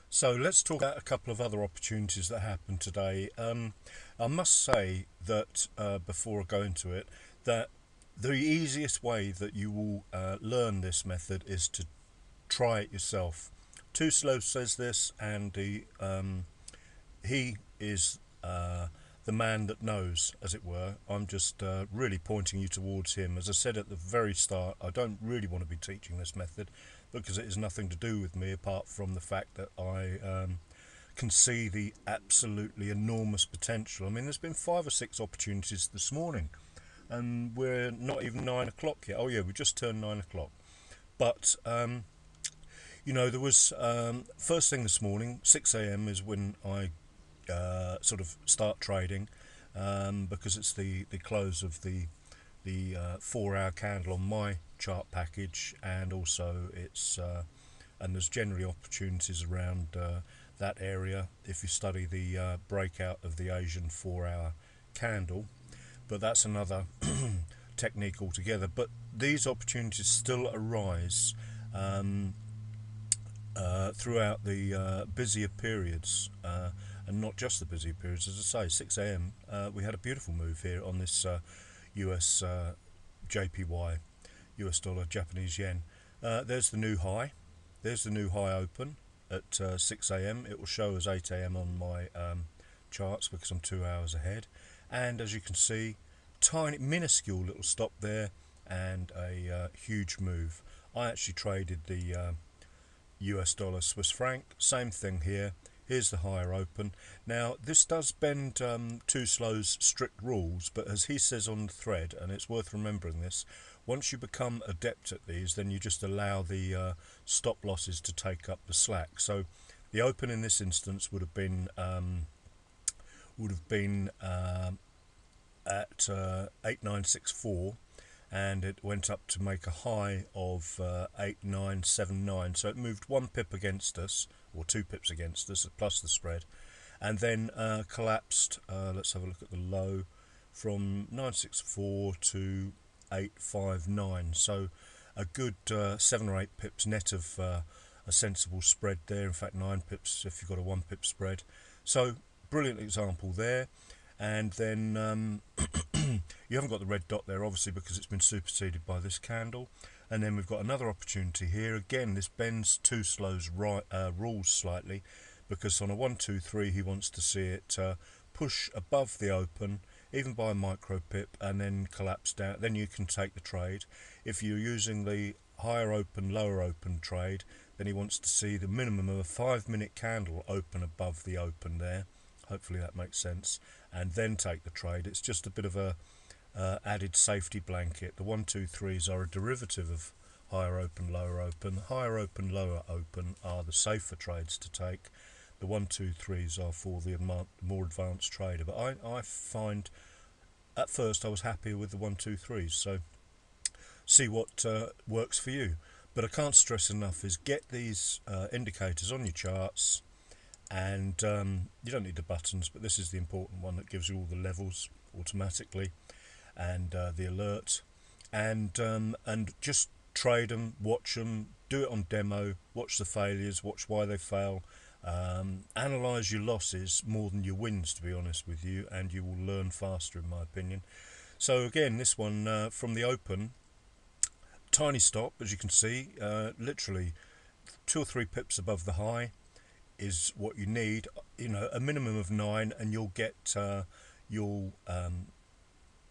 So let's talk about a couple of other opportunities that happened today. I must say that before I go into it, that the easiest way that you will learn this method is to try it yourself. Too Slow says this, and he is the man that knows, as it were. I'm just really pointing you towards him. As I said at the very start, I don't really want to be teaching this method because it has nothing to do with me apart from the fact that I can see the absolutely enormous potential. I mean, there's been 5 or 6 opportunities this morning, and we're not even 9 o'clock yet. Oh, yeah, we just turned 9 o'clock. But there was first thing this morning, 6 a.m. is when I sort of start trading, because it's the close of the 4 hour candle on my chart package, and also it's and there's generally opportunities around that area if you study the breakout of the Asian 4 hour candle, but that's another technique altogether. But these opportunities still arise throughout the busier periods, and not just the busier periods. As I say, 6 a.m. We had a beautiful move here on this US JPY, US dollar Japanese yen. There's the new high. There's the new high open at 6 a.m. It will show as 8 a.m. on my charts because I'm 2 hours ahead. And as you can see, tiny, minuscule little stop there, and a huge move. I actually traded the US dollar Swiss franc, same thing here. Here's the higher open. Now this does bend Too Slow's strict rules, but as he says on the thread, and it's worth remembering this, once you become adept at these, then you just allow the stop losses to take up the slack. So the open in this instance would have been at 8964, and it went up to make a high of 8979, so it moved 1 pip against us, or 2 pips against us, plus the spread, and then collapsed. Let's have a look at the low, from 964 to 859, so a good 7 or 8 pips net of a sensible spread there. In fact, 9 pips if you've got a 1 pip spread. So brilliant example there. And then you haven't got the red dot there obviously because it's been superseded by this candle. And then we've got another opportunity here. Again, this bends Too Slow's rules slightly, because on a 1, 2, 3 he wants to see it push above the open, even by a micro pip, and then collapse down. Then you can take the trade. If you're using the higher open, lower open trade, then he wants to see the minimum of a 5-minute candle open above the open there. Hopefully that makes sense, and then take the trade. It's just a bit of a added safety blanket. The 1, 2, 3s are a derivative of higher open, lower open. Higher open, lower open are the safer trades to take. The 1, 2, 3s are for the more advanced trader. But I find at first I was happier with the 1, 2, 3s. So see what works for you. But I can't stress enough is get these indicators on your charts, and you don't need the buttons, but this is the important one that gives you all the levels automatically, and the alert, and just trade them, watch them, do it on demo, watch the failures, watch why they fail, analyze your losses more than your wins, to be honest with you, and you will learn faster, in my opinion. So again, this one from the open, tiny stop, as you can see, literally 2 or 3 pips above the high is what you need. A minimum of 9, and you'll get you'll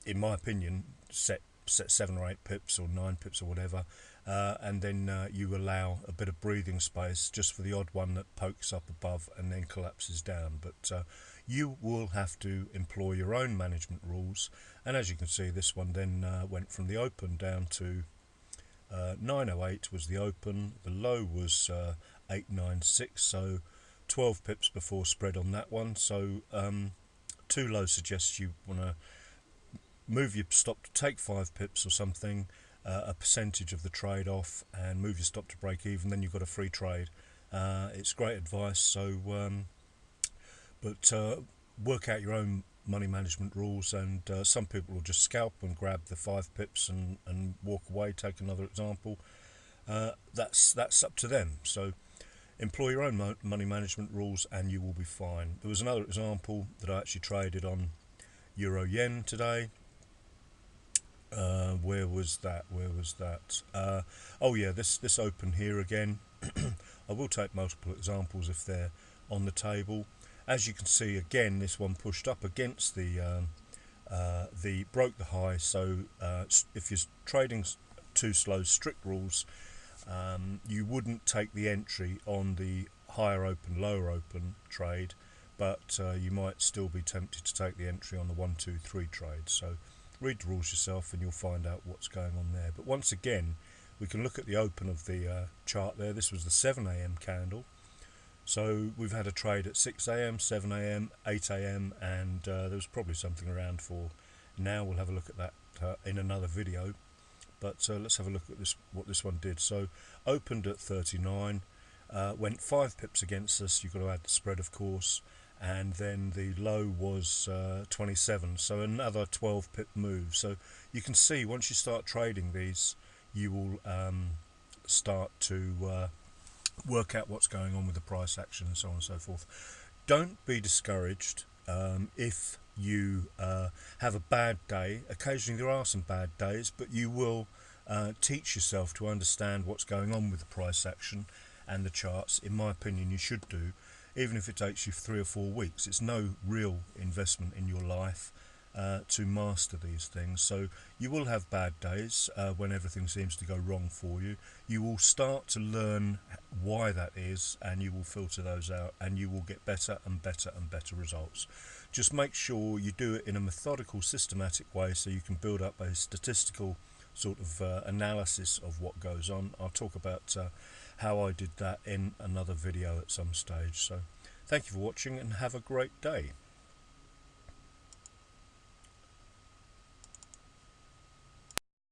in my opinion set 7 or 8 pips or 9 pips or whatever, and then you allow a bit of breathing space just for the odd one that pokes up above and then collapses down. But you will have to employ your own management rules, and as you can see, this one then went from the open down to 908 was the open, the low was 896, so 12 pips before spread on that one. So too low suggests you want to move your stop to take 5 pips or something, a percentage of the trade off, and move your stop to break even. Then you've got a free trade. It's great advice. So but work out your own money management rules, and some people will just scalp and grab the 5 pips and walk away. Take another example. That's up to them. So employ your own money management rules and you will be fine. There was another example that I actually traded on Euro Yen today. Where was that? Oh yeah, this open here again. I will take multiple examples if they're on the table. As you can see, again, this one pushed up against the broke the high. So if you're trading too slow, strict rules, you wouldn't take the entry on the higher open, lower open trade, but you might still be tempted to take the entry on the 1, 2, 3 trade. So read the rules yourself and you'll find out what's going on there. But once again, we can look at the open of the chart there. This was the 7 a.m. candle. So we've had a trade at 6 a.m, 7 a.m, 8 a.m, and there was probably something around for now. We'll have a look at that in another video. But let's have a look at what this one did. So opened at 39, went 5 pips against us. You've got to add the spread, of course, and then the low was 27, so another 12 pip move. So you can see once you start trading these, you will start to work out what's going on with the price action and so on and so forth. Don't be discouraged if you have a bad day. Occasionally there are some bad days, but you will teach yourself to understand what's going on with the price action and the charts. In my opinion, you should do, even if it takes you 3 or 4 weeks. It's no real investment in your life to master these things. So you will have bad days when everything seems to go wrong for you. You will start to learn why that is, and you will filter those out, and you will get better and better and better results. Just make sure you do it in a methodical, systematic way so you can build up a statistical sort of analysis of what goes on. I'll talk about how I did that in another video at some stage. So thank you for watching and have a great day.